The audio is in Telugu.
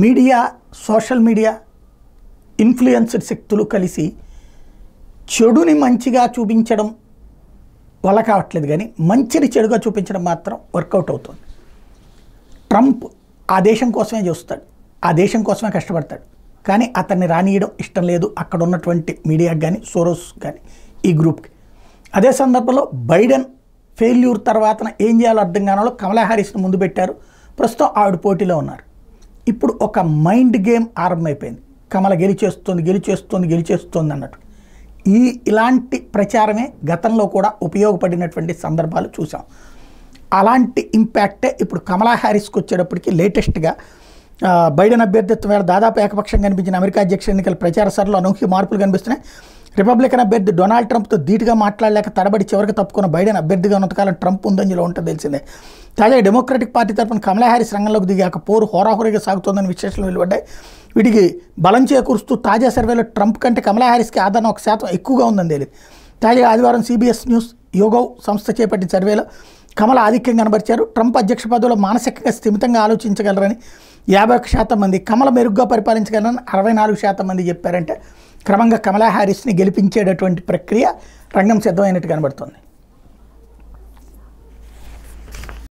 మీడియా, సోషల్ మీడియా, ఇన్ఫ్లుయెన్సర్ శక్తులు కలిసి చెడుని మంచిగా చూపించడం వల్ల కావట్లేదు, కానీ మంచిని చెడుగా చూపించడం మాత్రం వర్కౌట్ అవుతుంది. ట్రంప్ ఆ దేశం కోసమే చూస్తాడు, ఆ దేశం కోసమే కష్టపడతాడు, కానీ అతన్ని రానియడం ఇష్టం లేదు అక్కడ ఉన్నటువంటి మీడియాకి కానీ, సోరోస్ కానీ, ఈ గ్రూప్కి. అదే సందర్భంలో బైడెన్ ఫెయిల్యూర్ తర్వాత ఏం చేయాలో అర్థం కానలో కమలా హ్యారిస్ని ముందు పెట్టారు. ప్రస్తుతం ఆవిడ పోటీలో ఉన్నారు. ఇప్పుడు ఒక మైండ్ గేమ్ ఆరంభమైపోయింది. కమల గెలిచేస్తోంది అన్నట్టు. ఇలాంటి ప్రచారమే గతంలో కూడా ఉపయోగపడినటువంటి సందర్భాలు చూసాం. అలాంటి ఇంపాక్టే ఇప్పుడు కమలా హ్యారిస్కి వచ్చేటప్పటికి లేటెస్ట్గా బైడెన్ అభ్యర్థిత్వం వేళ దాదాపు ఏకపక్షంగా కనిపించిన అమెరికా అధ్యక్ష ఎన్నికల ప్రచార సరళిలో అనూహ్య మార్పులు కనిపిస్తున్నాయి. రిపబ్లికన్ అభ్యర్థి డొనాల్డ్ ట్రంప్తో ధీటుగా మాట్లాడలేక తడబడి చివరికి తప్పుకున్న బైడెన్ అభ్యర్థిగా ఉన్నంతకాలం ట్రంప్ ముందంజలో ఉంటుంది తెలిసిందే. తాజాగా డెమోక్రటిక్ పార్టీ తరఫున కమలా హ్యారిస్ రంగంలోకి దిగాక పోరు హోరాహోరీగా సాగుతోందని విశ్లేషణలు వెలువడ్డాయి. వీటికి బలం చేకూరుస్తూ తాజా సర్వేలో ట్రంప్ కంటే కమలా హ్యారిస్కి ఆదరణ 1% ఎక్కువగా ఉందని తేలింది. తాజాగా ఆదివారం CBS న్యూస్ యోగవ్ సంస్థ చేపట్టిన సర్వేలో కమల ఆధిక్యం కనబరిచారు. ట్రంప్ అధ్యక్ష పదవిలో మానసికంగా స్థిమితంగా ఆలోచించగలరని 51% మంది, కమల మెరుగ్గా పరిపాలించగలరని 64% మంది చెప్పారంటే క్రమంగా కమలా హ్యారిస్ని గెలిపించేటటువంటి ప్రక్రియ రంగం సిద్ధమైనట్టు కనబడుతుంది.